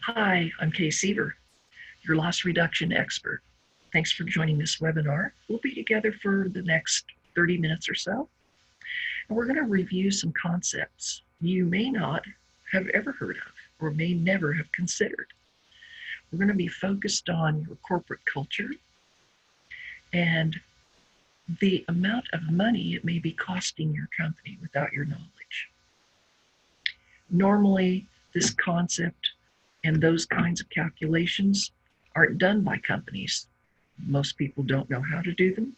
Hi, I'm Kay Sever, your loss reduction expert. Thanks for joining this webinar. We'll be together for the next 30 minutes or so, and we're going to review some concepts you may not have ever heard of or may never have considered. We're going to be focused on your corporate culture and the amount of money it may be costing your company without your knowledge. Normally, this concept and those kinds of calculations aren't done by companies. Most people don't know how to do them,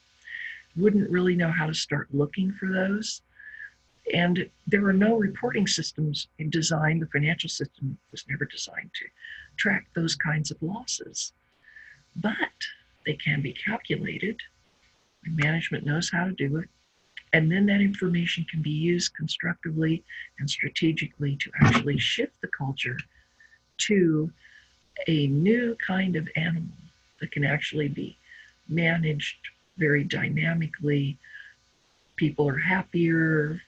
wouldn't really know how to start looking for those. And there are no reporting systems in design. The financial system was never designed to track those kinds of losses. But they can be calculated, and management knows how to do it. And then that information can be used constructively and strategically to actually shift the culture to a new kind of animal that can actually be managed very dynamically. People are happier,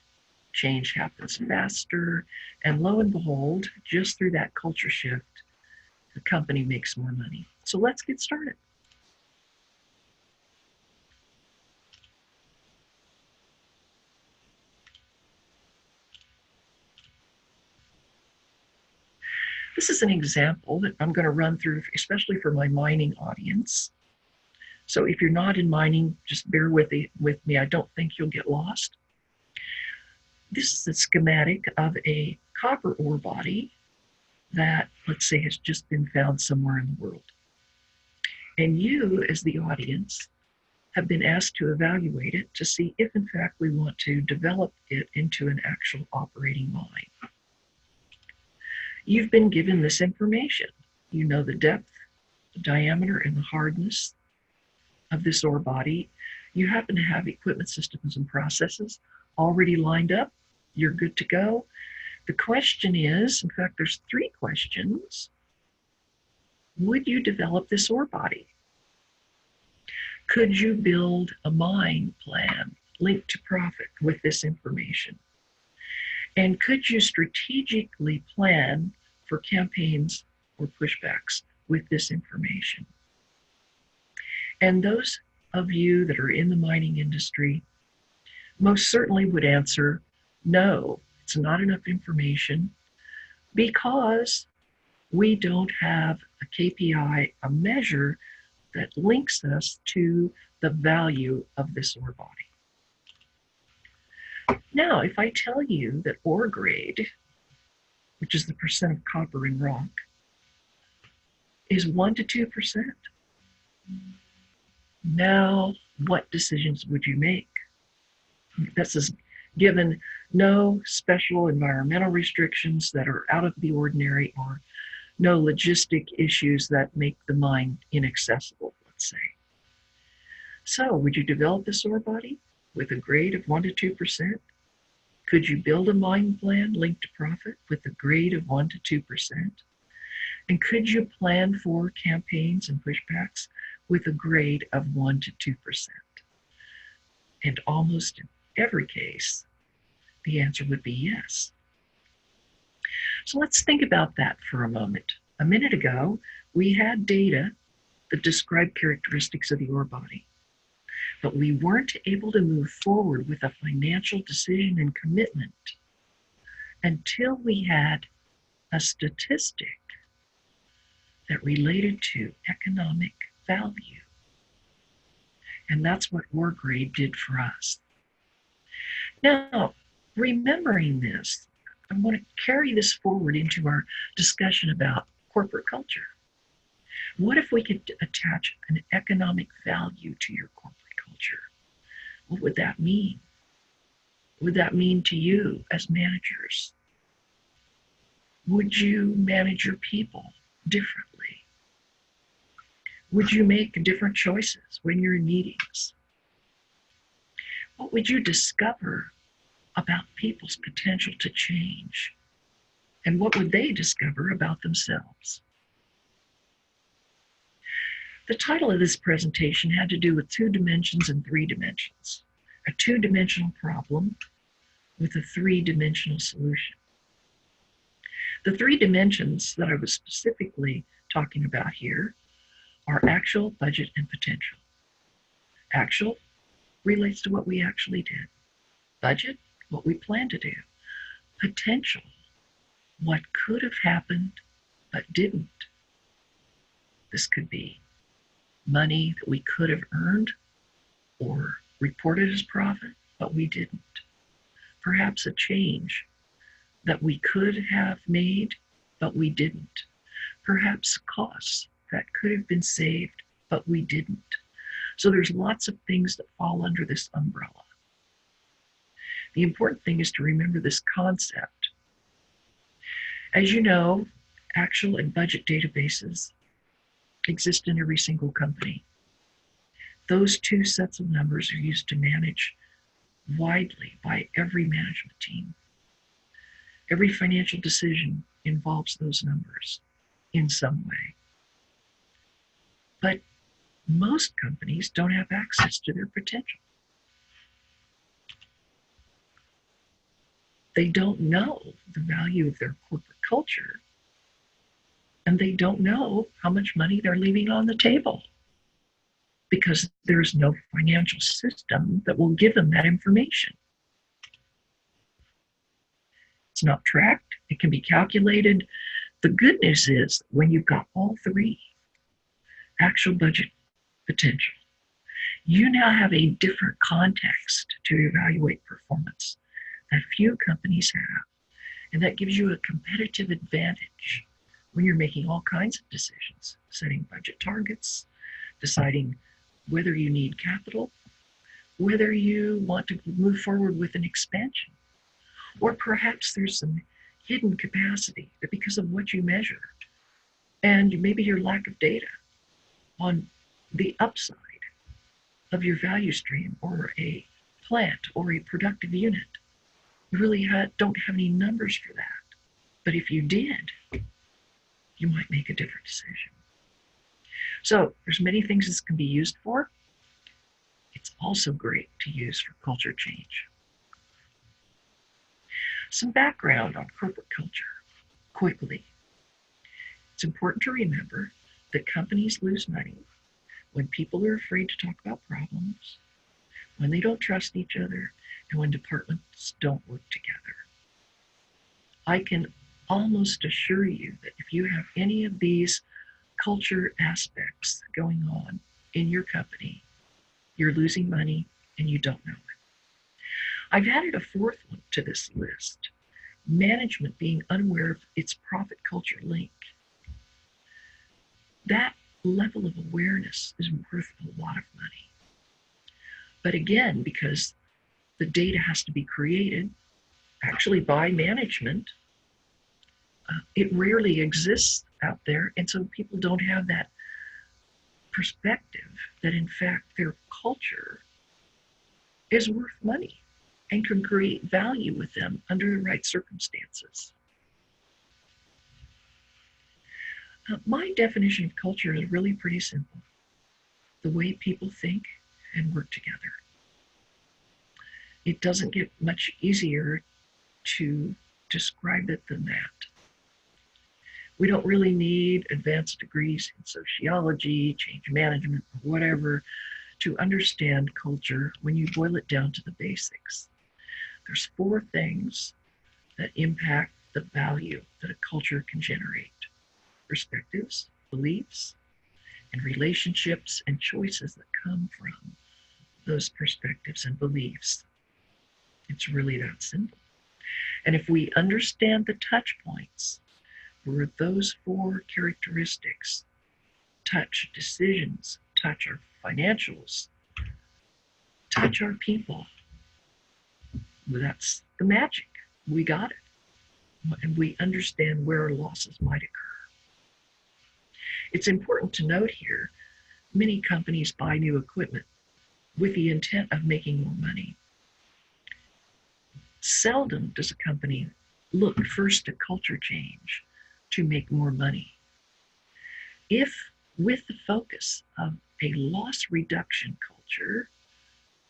change happens faster, and lo and behold, just through that culture shift, the company makes more money. So let's get started. This is an example that I'm going to run through, especially for my mining audience. So if you're not in mining, just bear with me. I don't think you'll get lost. This is a schematic of a copper ore body that, let's say, has just been found somewhere in the world. And you, as the audience, have been asked to evaluate it to see if, in fact, we want to develop it into an actual operating mine. You've been given this information. You know the depth, the diameter, and the hardness of this ore body. You happen to have equipment systems and processes already lined up. You're good to go. The question is, in fact, there's three questions. Would you develop this ore body? Could you build a mine plan linked to profit with this information? And could you strategically plan for campaigns or pushbacks with this information? And those of you that are in the mining industry most certainly would answer, no, it's not enough information because we don't have a KPI, a measure that links us to the value of this ore body. Now, if I tell you that ore grade, which is the percent of copper in rock, is 1 to 2%, now what decisions would you make? This is given no special environmental restrictions that are out of the ordinary or no logistic issues that make the mine inaccessible, let's say. So would you develop this ore body with a grade of 1 to 2%? Could you build a mine plan linked to profit with a grade of 1 to 2%? And could you plan for campaigns and pushbacks with a grade of 1 to 2%? And almost in every case, the answer would be yes. So let's think about that for a moment. A minute ago, we had data that described characteristics of the ore body, but we weren't able to move forward with a financial decision and commitment until we had a statistic that related to economic value. And that's what ore grade did for us. Now, remembering this, I want to carry this forward into our discussion about corporate culture. What if we could attach an economic value to your corporate culture? What would that mean? What would that mean to you as managers? Would you manage your people differently? Would you make different choices when you're in meetings? What would you discover about people's potential to change? And what would they discover about themselves? The title of this presentation had to do with 2 dimensions and 3 dimensions. A 2-dimensional problem with a 3-dimensional solution. The three dimensions that I was specifically talking about here are actual, budget, and potential. Actual relates to what we actually did. Budget, what we plan to do. Potential, what could have happened but didn't. This could be money that we could have earned or reported as profit, but we didn't. Perhaps a change that we could have made, but we didn't. Perhaps costs that could have been saved, but we didn't. So there's lots of things that fall under this umbrella. The important thing is to remember this concept. As you know, actual and budget databases exist in every single company. Those two sets of numbers are used to manage widely by every management team. Every financial decision involves those numbers in some way. But most companies don't have access to their potential. They don't know the value of their corporate culture, and they don't know how much money they're leaving on the table because there's no financial system that will give them that information. It's not tracked. It can be calculated. The good news is when you've got all three, actual, budget, potential, you now have a different context to evaluate performance that few companies have. And that gives you a competitive advantage when you're making all kinds of decisions, setting budget targets, deciding whether you need capital, whether you want to move forward with an expansion, or perhaps there's some hidden capacity because of what you measure and maybe your lack of data on the upside of your value stream or a plant or a productive unit. You really don't have any numbers for that. But if you did, you might make a different decision. So there's many things this can be used for. It's also great to use for culture change. Some background on corporate culture, quickly. It's important to remember that companies lose money when people are afraid to talk about problems, when they don't trust each other, and when departments don't work together. I can almost assure you that if you have any of these culture aspects going on in your company, you're losing money and you don't know it. I've added a fourth one to this list, management being unaware of its profit culture link. That level of awareness is worth a lot of money. But again, because the data has to be created actually by management, it rarely exists out there, and so people don't have that perspective that in fact their culture is worth money and can create value with them under the right circumstances. My definition of culture is really pretty simple. The way people think and work together. It doesn't get much easier to describe it than that. We don't really need advanced degrees in sociology, change management, or whatever to understand culture when you boil it down to the basics. There's four things that impact the value that a culture can generate: perspectives, beliefs, and relationships and choices that come from those perspectives and beliefs. It's really that simple. And if we understand the touch points where those four characteristics touch decisions, touch our financials, touch our people, well, that's the magic. We got it. And we understand where losses might occur. It's important to note here, many companies buy new equipment with the intent of making more money. Seldom does a company look first at culture change to make more money. If with the focus of a loss reduction culture,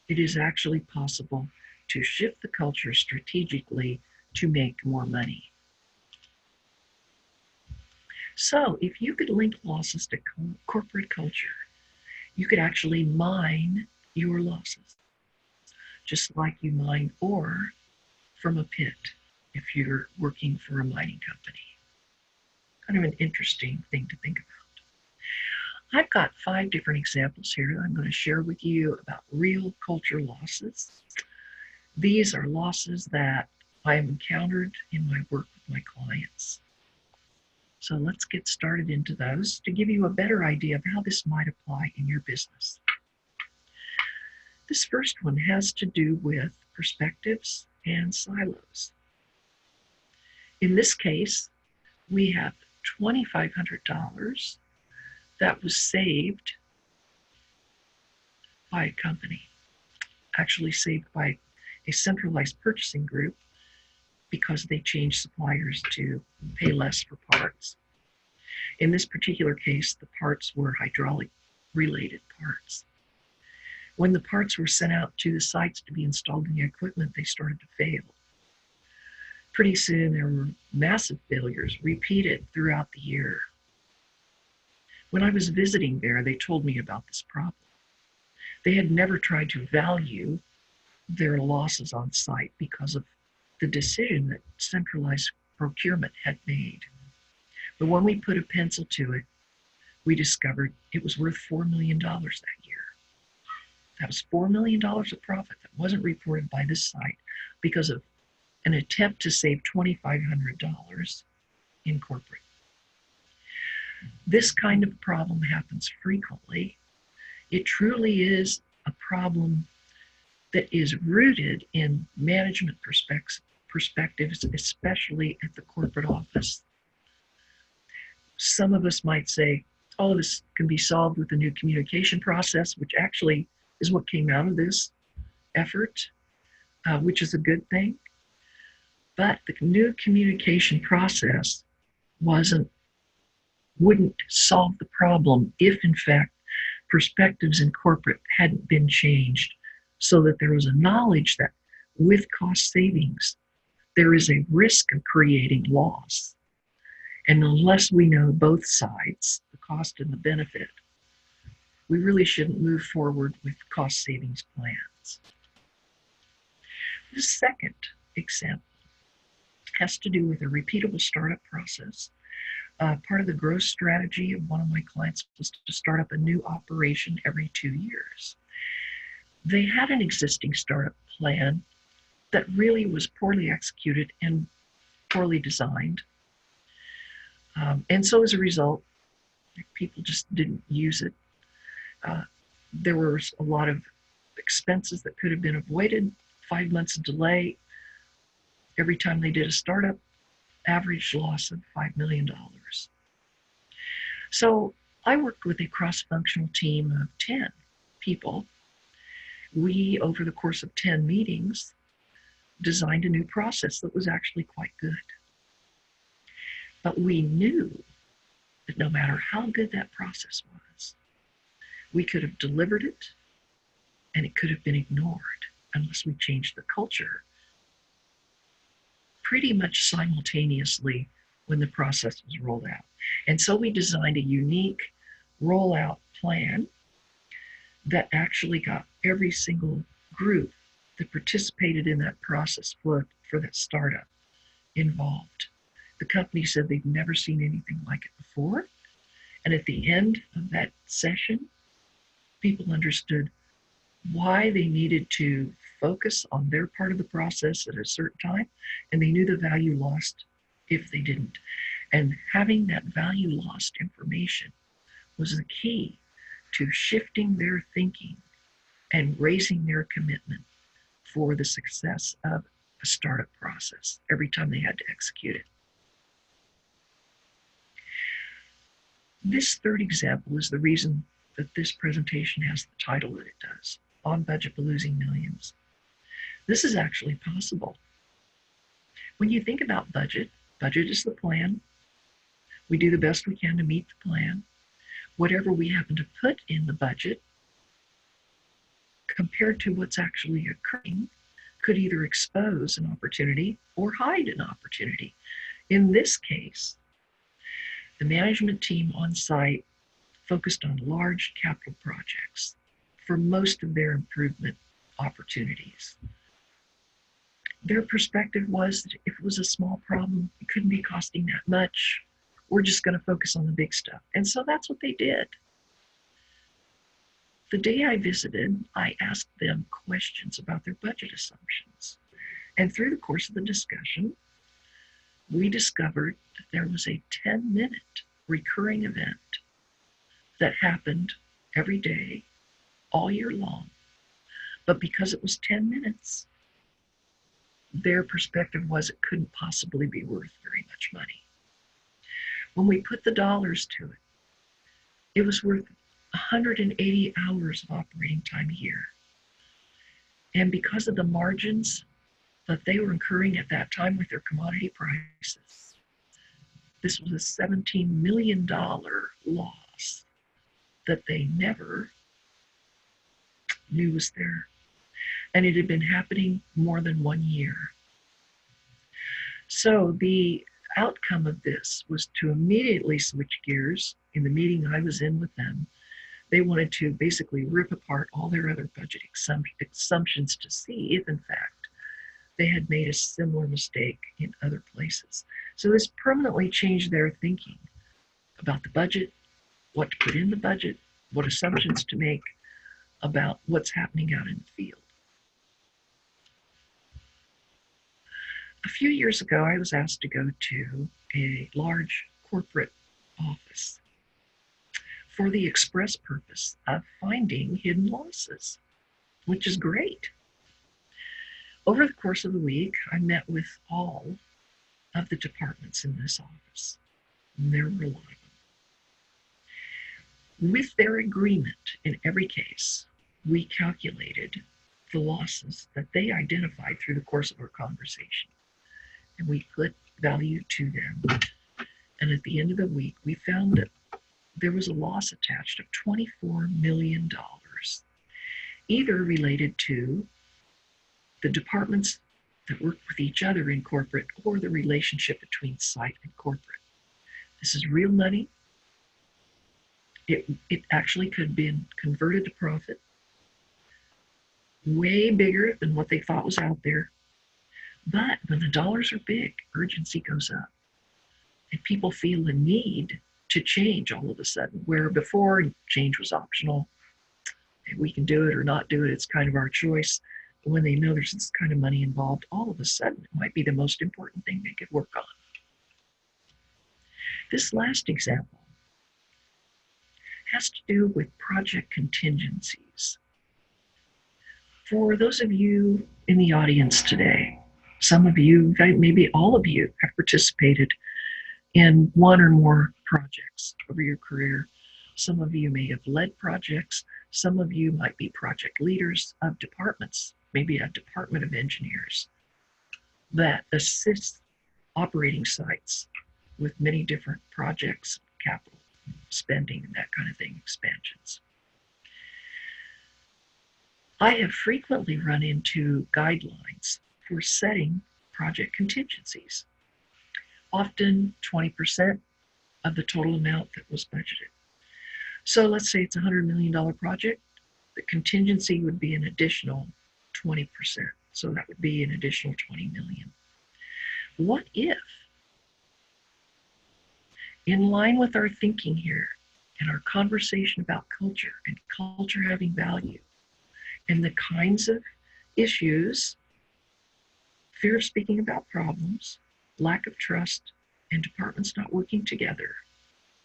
it is actually possible to shift the culture strategically to make more money. So if you could link losses to corporate culture, you could actually mine your losses, just like you mine ore from a pit if you're working for a mining company. Kind of an interesting thing to think about. I've got 5 different examples here that I'm going to share with you about real culture losses. These are losses that I have encountered in my work with my clients. So let's get started into those to give you a better idea of how this might apply in your business. This first one has to do with perspectives and silos. In this case, we have $2,500 that was saved by a company, actually saved by a centralized purchasing group because they changed suppliers to pay less for parts. In this particular case, the parts were hydraulic related parts. When the parts were sent out to the sites to be installed in the equipment, they started to fail. Pretty soon there were massive failures repeated throughout the year. When I was visiting there, they told me about this problem. They had never tried to value their losses on site because of the decision that centralized procurement had made. But when we put a pencil to it, we discovered it was worth $4 million that year. That was $4 million of profit that wasn't reported by this site because of an attempt to save $2,500 in corporate. This kind of problem happens frequently. It truly is a problem that is rooted in management perspectives, especially at the corporate office. Some of us might say, all of this can be solved with a new communication process, which actually is what came out of this effort, which is a good thing. But the new communication process wouldn't solve the problem if, in fact, perspectives in corporate hadn't been changed so that there was a knowledge that with cost savings, there is a risk of creating loss. And unless we know both sides, the cost and the benefit, we really shouldn't move forward with cost savings plans. The second example has to do with a repeatable startup process. Part of the growth strategy of one of my clients was to start up a new operation every 2 years. They had an existing startup plan that really was poorly executed and poorly designed. And so as a result, people just didn't use it. There was a lot of expenses that could have been avoided, 5 months of delay. Every time they did a startup, average loss of $5 million. So I worked with a cross-functional team of 10 people. We, over the course of 10 meetings, designed a new process that was actually quite good. But we knew that no matter how good that process was, we could have delivered it and it could have been ignored unless we changed the culture pretty much simultaneously when the process was rolled out. And so we designed a unique rollout plan that actually got every single group that participated in that process for that startup involved. The company said they'd never seen anything like it before. And at the end of that session, people understood why they needed to focus on their part of the process at a certain time, and they knew the value lost if they didn't. And having that value lost information was the key to shifting their thinking and raising their commitment for the success of a startup process every time they had to execute it. This third example is the reason that this presentation has the title that it does, On Budget but Losing Millions. This is actually possible. When you think about budget, budget is the plan. We do the best we can to meet the plan. Whatever we happen to put in the budget, compared to what's actually occurring, could either expose an opportunity or hide an opportunity. In this case, The management team on site focused on large capital projects for most of their improvement opportunities. Their perspective was that if it was a small problem, it couldn't be costing that much. We're just going to focus on the big stuff. And so that's what they did. The day I visited, I asked them questions about their budget assumptions. And through the course of the discussion, we discovered that there was a 10-minute recurring event that happened every day, all year long. But because it was 10 minutes, their perspective was it couldn't possibly be worth very much money. When we put the dollars to it, it was worth 180 hours of operating time a year. And because of the margins that they were incurring at that time with their commodity prices, this was a $17 million loss that they never knew was there. And it had been happening more than 1 year. So the outcome of this was to immediately switch gears. In the meeting I was in with them, they wanted to basically rip apart all their other budget assumptions to see if, in fact, they had made a similar mistake in other places. So this permanently changed their thinking about the budget, what to put in the budget, what assumptions to make about what's happening out in the field. A few years ago, I was asked to go to a large corporate office for the express purpose of finding hidden losses, which is great. Over the course of the week, I met with all of the departments in this office, and there were a lot of them. With their agreement in every case, we calculated the losses that they identified through the course of our conversation, and we put value to them. And at the end of the week, we found that there was a loss attached of $24 million, either related to the departments that work with each other in corporate or the relationship between site and corporate. This is real money. It actually could have been converted to profit, way bigger than what they thought was out there. But when the dollars are big, urgency goes up. And people feel the need to change all of a sudden, where before change was optional. We can do it or not do it. It's kind of our choice. But when they know there's this kind of money involved, all of a sudden it might be the most important thing they could work on. This last example has to do with project contingencies. For those of you in the audience today, some of you, maybe all of you, have participated in one or more projects over your career. Some of you may have led projects. Some of you might be project leaders of departments, maybe a department of engineers that assist operating sites with many different projects, capital spending, and that kind of thing, expansions. I have frequently run into guidelines for setting project contingencies, often 20% of the total amount that was budgeted. So let's say it's a $100 million project. The contingency would be an additional 20%. So that would be an additional 20 million. What if, in line with our thinking here and our conversation about culture and culture having value and the kinds of issues, fear of speaking about problems, lack of trust, and departments not working together,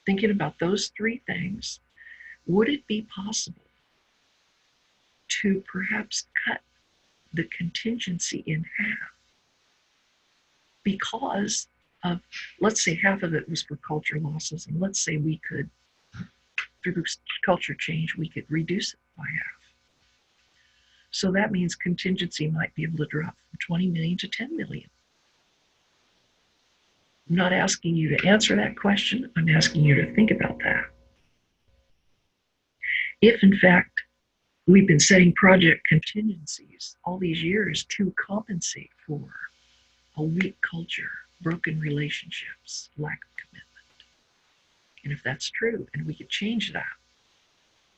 thinking about those three things, would it be possible to perhaps cut the contingency in half? Because of, let's say half of it was for culture losses, and let's say we could, through culture change, we could reduce it by half. So that means contingency might be able to drop from 20 million to 10 million. I'm not asking you to answer that question. I'm asking you to think about that. If, in fact, we've been setting project contingencies all these years to compensate for a weak culture, broken relationships, lack of commitment, And if that's true, and we could change that,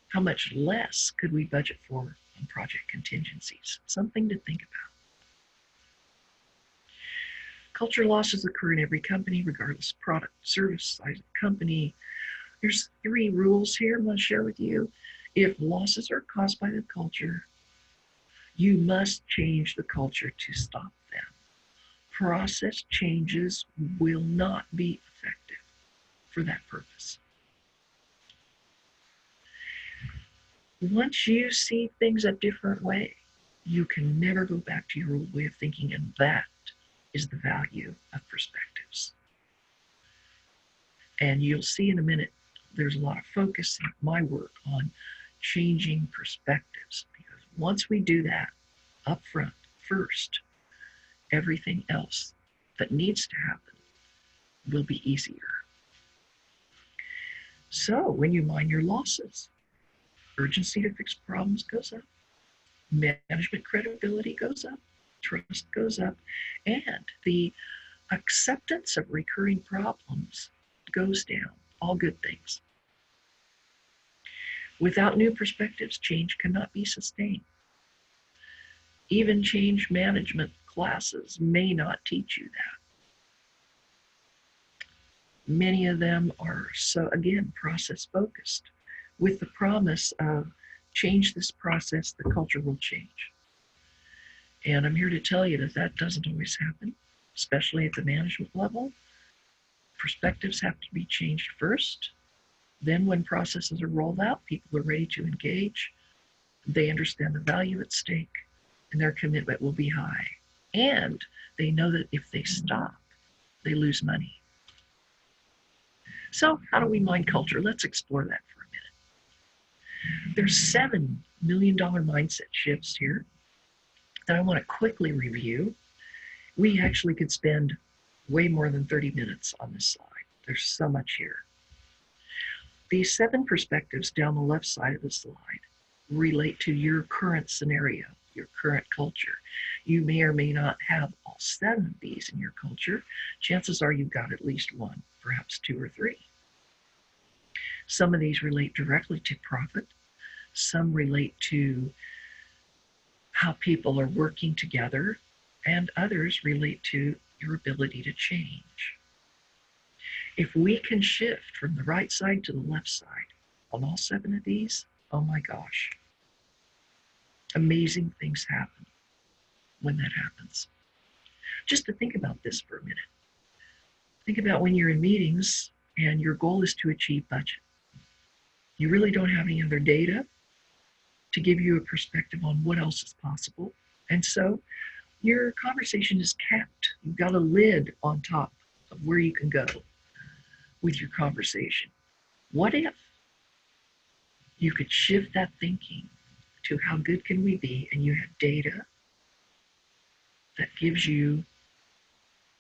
how much less could we budget for on project contingencies? Something to think about. Culture losses occur in every company, regardless of product, service, size of company. There's 3 rules here I'm going to share with you. If losses are caused by the culture, you must change the culture to stop them. Process changes will not be effective for that purpose. Once you see things a different way, you can never go back to your old way of thinking, and that is the value of perspectives. And you'll see in a minute, there's a lot of focus in my work on changing perspectives, because once we do that up front first, everything else that needs to happen will be easier. So when you mind your losses, urgency to fix problems goes up, management credibility goes up, trust goes up, and the acceptance of recurring problems goes down. All good things. Without new perspectives, change cannot be sustained. Even change management classes may not teach you that. Many of them are, so again, process focused, with the promise of change this process, the culture will change. And I'm here to tell you that that doesn't always happen, especially at the management level. Perspectives have to be changed first. Then when processes are rolled out, people are ready to engage. They understand the value at stake, and their commitment will be high. And they know that if they stop, they lose money. So how do we mind culture? Let's explore that for a minute. There's $7 million mindset shifts here that I want to quickly review. We actually could spend way more than 30 minutes on this slide. There's so much here. These 7 perspectives down the left side of the slide relate to your current scenario, your current culture. You may or may not have all 7 of these in your culture. Chances are you've got at least 1, perhaps 2 or 3. Some of these relate directly to profit. Some relate to how people are working together, and others relate to your ability to change. If we can shift from the right side to the left side on all 7 of these, oh my gosh, amazing things happen when that happens. Just to think about this for a minute. Think about when you're in meetings and your goal is to achieve budget. You really don't have any other data to give you a perspective on what else is possible. And so your conversation is capped. You've got a lid on top of where you can go with your conversation. What if you could shift that thinking to how good can we be, and you have data that gives you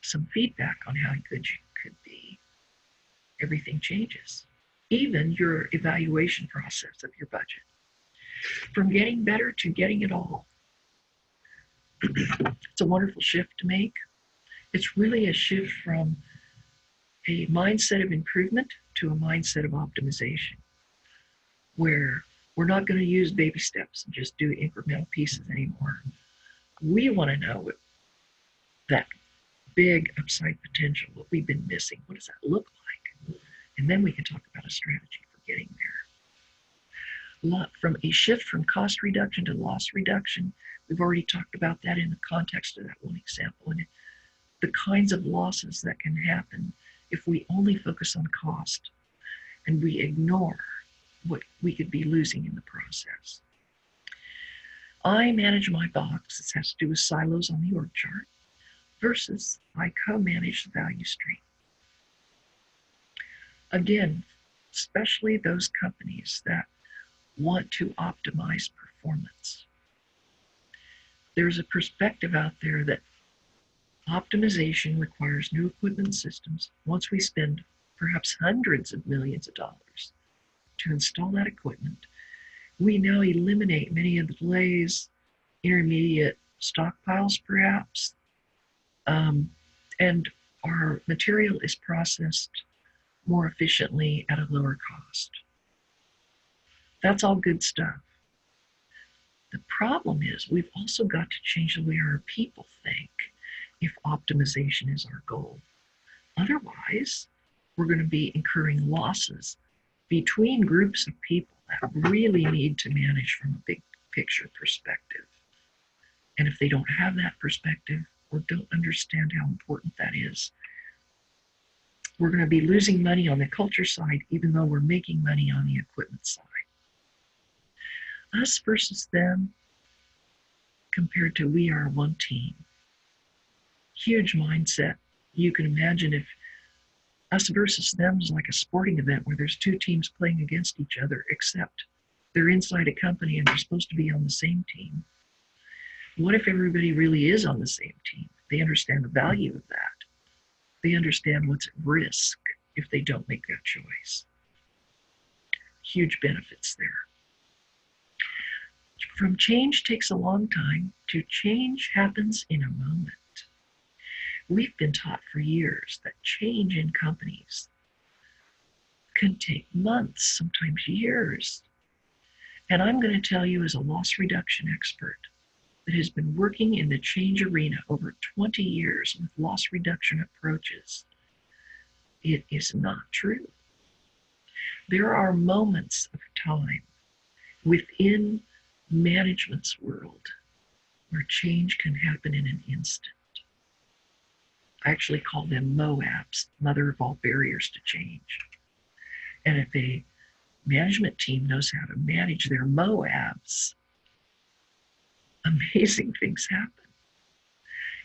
some feedback on how good you could be? Everything changes. Even your evaluation process of your budget. From getting better to getting it all. It's a wonderful shift to make. It's really a shift from a mindset of improvement to a mindset of optimization, where we're not going to use baby steps and just do incremental pieces anymore. We want to know that big upside potential, what we've been missing. What does that look like? And then we can talk about a strategy for getting there. From a shift from cost reduction to loss reduction, we've already talked about that in the context of that one example, and the kinds of losses that can happen if we only focus on cost and we ignore what we could be losing in the process. I manage my box. This has to do with silos on the org chart versus I co-manage the value stream. Again, especially those companies that want to optimize performance. There's a perspective out there that optimization requires new equipment systems. Once we spend perhaps hundreds of millions of dollars to install that equipment, we now eliminate many of the delays, intermediate stockpiles perhaps, and our material is processed more efficiently at a lower cost. That's all good stuff. The problem is we've also got to change the way our people think if optimization is our goal. Otherwise, we're going to be incurring losses between groups of people that really need to manage from a big picture perspective. And if they don't have that perspective or don't understand how important that is, we're going to be losing money on the culture side, even though we're making money on the equipment side. Us versus them compared to we are one team. Huge mindset. You can imagine if us versus them is like a sporting event where there's two teams playing against each other, except they're inside a company and they're supposed to be on the same team. What if everybody really is on the same team? They understand the value of that. They understand what's at risk if they don't make that choice. Huge benefits there. From change takes a long time to change happens in a moment. We've been taught for years that change in companies can take months, sometimes years. And I'm going to tell you, as a loss reduction expert that has been working in the change arena over 20 years with loss reduction approaches, it is not true. There are moments of time within management's world where change can happen in an instant. I actually call them MOABs, mother of all barriers to change. And if a management team knows how to manage their MOABs, amazing things happen.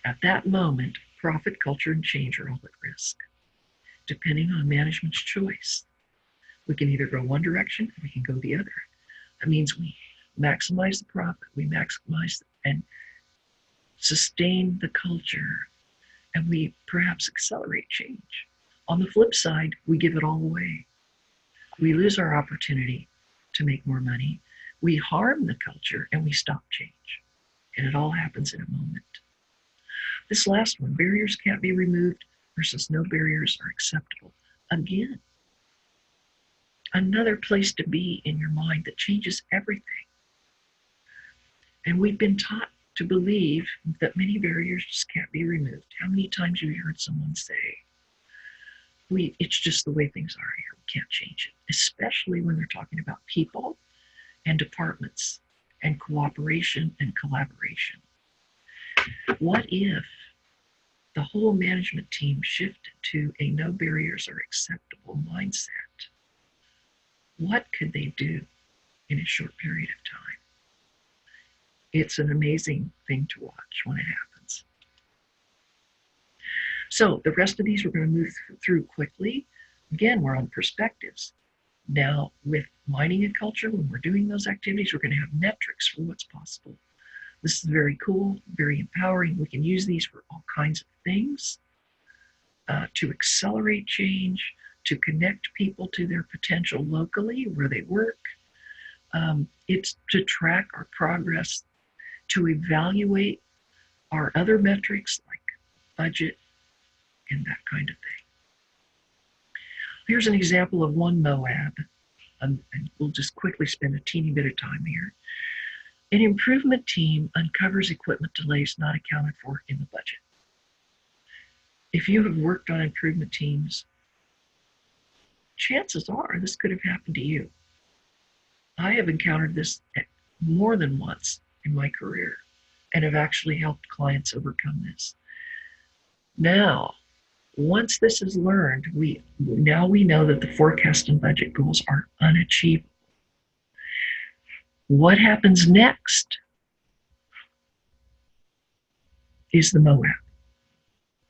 At that moment, profit, culture, and change are all at risk, depending on management's choice. We can either go one direction or we can go the other. That means we maximize the profit, we maximize and sustain the culture, and we perhaps accelerate change. On the flip side, we give it all away. We lose our opportunity to make more money. We harm the culture and we stop change. And it all happens in a moment. This last one, barriers can't be removed versus no barriers are acceptable. Again, another place to be in your mind that changes everything. And we've been taught to believe that many barriers just can't be removed. How many times have you heard someone say, it's just the way things are here, we can't change it, especially when they're talking about people and departments and cooperation and collaboration. What if the whole management team shifted to a no barriers are acceptable mindset? What could they do in a short period of time? It's an amazing thing to watch when it happens. So the rest of these we're going to move through quickly. Again, we're on perspectives. Now, with mining and culture, when we're doing those activities, we're going to have metrics for what's possible. This is very cool, very empowering. We can use these for all kinds of things, to accelerate change, to connect people to their potential locally where they work. It's to track our progress, to evaluate our other metrics like budget and that kind of thing. Here's an example of one MOAB, and we'll just quickly spend a teeny bit of time here. An improvement team uncovers equipment delays not accounted for in the budget. If you have worked on improvement teams, chances are this could have happened to you. I have encountered this more than once in my career and have actually helped clients overcome this. Now, once this is learned, we know that the forecast and budget goals are unachievable. What happens next is the MOAB.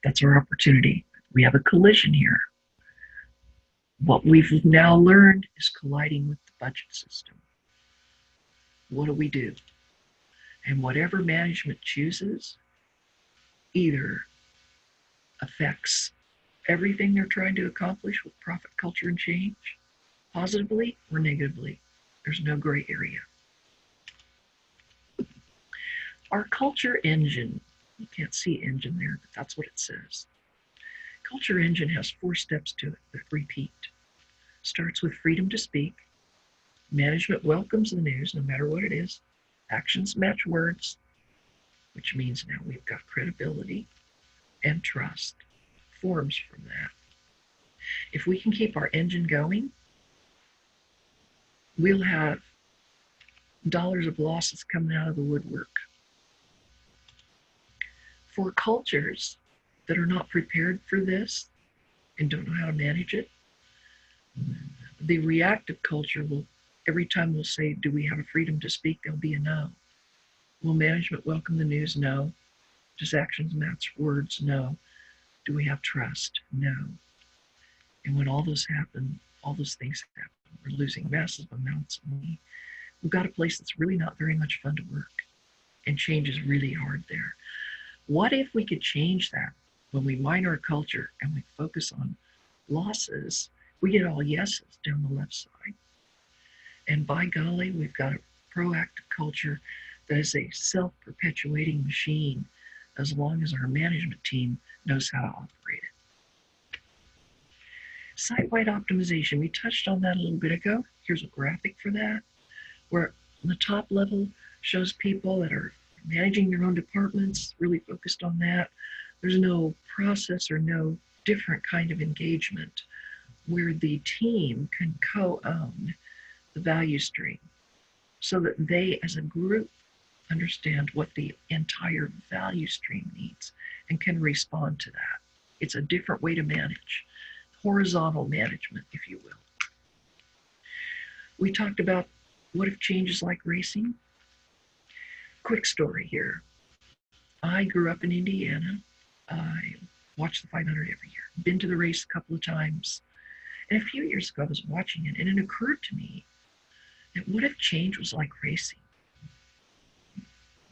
That's our opportunity. We have a collision here. What we've now learned is colliding with the budget system. What do we do? And whatever management chooses either affects everything they're trying to accomplish with profit, culture, and change, positively or negatively. There's no gray area. Our culture engine, you can't see engine there, but that's what it says. culture engine has 4 steps to it that repeat. Starts with freedom to speak. Management welcomes the news, no matter what it is. Actions match words, which means now we've got credibility, and trust forms from that. If we can keep our engine going, we'll have dollars of losses coming out of the woodwork. For cultures that are not prepared for this and don't know how to manage it, the reactive culture will, every time we'll say, do we have a freedom to speak, there'll be a no. Will management welcome the news? No. Does actions match words? No. Do we have trust? No. And when all those happen, all those things happen, we're losing massive amounts of money. We've got a place that's really not very much fun to work, and change is really hard there. What if we could change that when we mine our culture and we focus on losses? We get all yeses down the left side. And by golly, we've got a proactive culture that is a self-perpetuating machine as long as our management team knows how to operate it. Site-wide optimization, we touched on that a little bit ago. Here's a graphic for that, where the top level shows people that are managing their own departments, really focused on that. There's no process or no different kind of engagement where the team can co-own the value stream so that they as a group understand what the entire value stream needs and can respond to that. It's a different way to manage, horizontal management, if you will. We talked about what if change is like racing? Quick story here. I grew up in Indiana. I watch the 500 every year. Been to the race a couple of times. And a few years ago, I was watching it, and it occurred to me that what if change was like racing?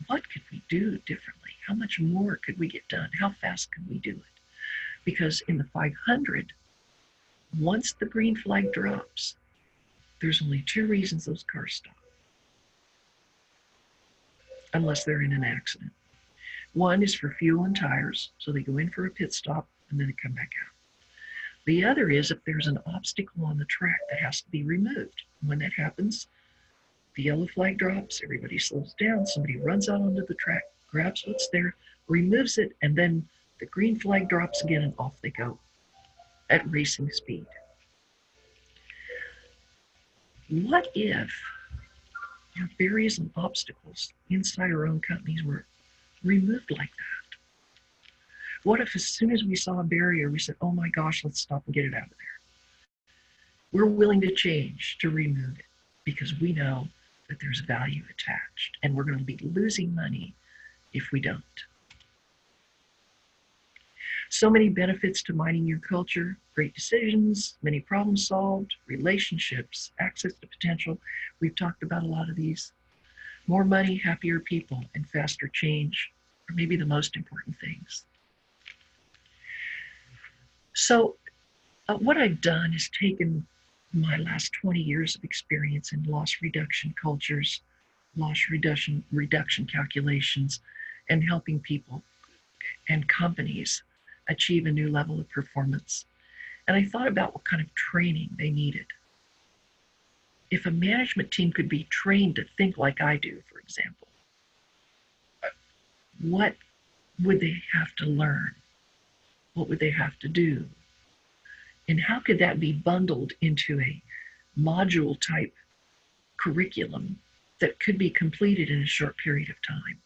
What could we do differently? How much more could we get done? How fast could we do it? Because in the 500, once the green flag drops, there's only 2 reasons those cars stop, unless they're in an accident. One is for fuel and tires, so they go in for a pit stop and then they come back out. The other is if there's an obstacle on the track that has to be removed. When that happens, the yellow flag drops, everybody slows down, somebody runs out onto the track, grabs what's there, removes it, and then the green flag drops again and off they go at racing speed. What if barriers and obstacles inside our own companies were removed like that? What if as soon as we saw a barrier, we said, oh my gosh, let's stop and get it out of there? We're willing to change, to remove it, because we know that there's value attached, and we're going to be losing money if we don't. So many benefits to mining your culture: great decisions, many problems solved, relationships, access to potential. We've talked about a lot of these. More money, happier people, and faster change are maybe the most important things. So what I've done is taken my last 20 years of experience in loss reduction cultures, loss reduction calculations, and helping people and companies achieve a new level of performance. And I thought about what kind of training they needed. If a management team could be trained to think like I do, for example, what would they have to learn? What would they have to do? And how could that be bundled into a module type curriculum that could be completed in a short period of time?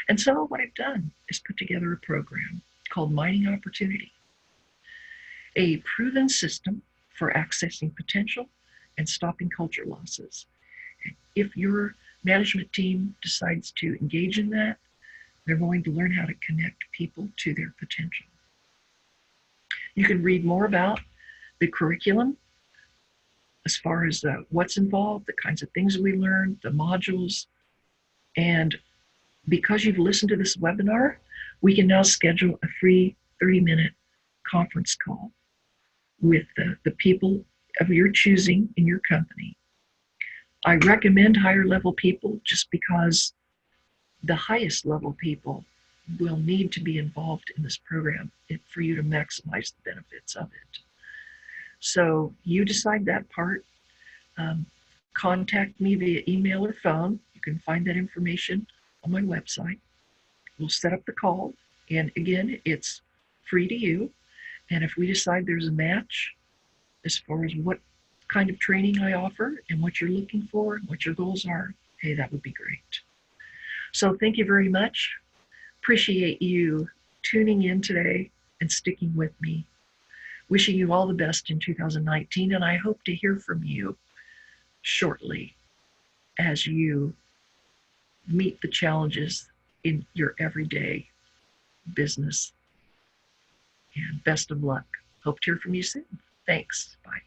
And so what I've done is put together a program called Mining Opportunity, a proven system for accessing potential and stopping culture losses. If your management team decides to engage in that, they're going to learn how to connect people to their potential. You can read more about the curriculum as far as what's involved, the kinds of things we learn, the modules. And because you've listened to this webinar, we can now schedule a free 30-minute conference call with the people of your choosing in your company. I recommend higher level people just because the highest level people will need to be involved in this program for you to maximize the benefits of it. So you decide that part. Contact me via email or phone. You can find that information on my website. We'll set up the call. And again, it's free to you. And if we decide there's a match as far as what kind of training I offer and what you're looking for, what your goals are, hey, that would be great. So thank you very much. Appreciate you tuning in today and sticking with me. Wishing you all the best in 2019, and I hope to hear from you shortly as you meet the challenges in your everyday business. And best of luck. Hope to hear from you soon. Thanks. Bye.